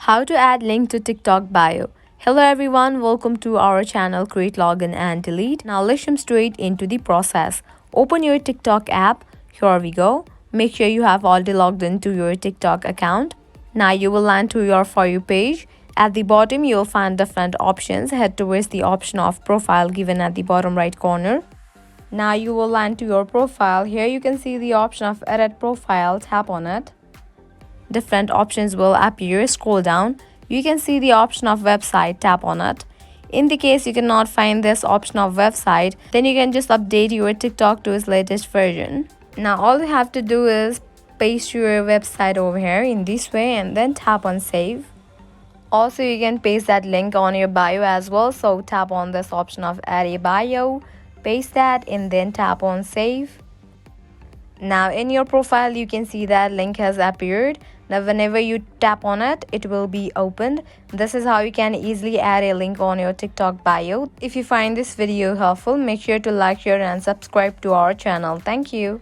How to add link to TikTok bio. Hello everyone, welcome to our channel Create Login and Delete. Now let's jump straight into the process. Open your TikTok app. Here we go. Make sure you have already logged into your TikTok account. Now you will land to your For You page. At the bottom you will find different options. Head towards the option of profile given at the bottom right corner. Now you will land to your profile. Here you can see the option of edit profile. Tap on it. Different options will appear. Scroll down. You can see the option of website. Tap on it. In the case you cannot find this option of website, then you can just update your TikTok to its latest version. Now all you have to do is paste your website over here in this way and then tap on save. Also you can paste that link on your bio as well, so tap on this option of add a bio, paste that and then tap on save. Now in your profile you can see that link has appeared. Now whenever you tap on it, it will be opened. This is how you can easily add a link on your TikTok bio. If you find this video helpful, make sure to like, share and subscribe to our channel. Thank you.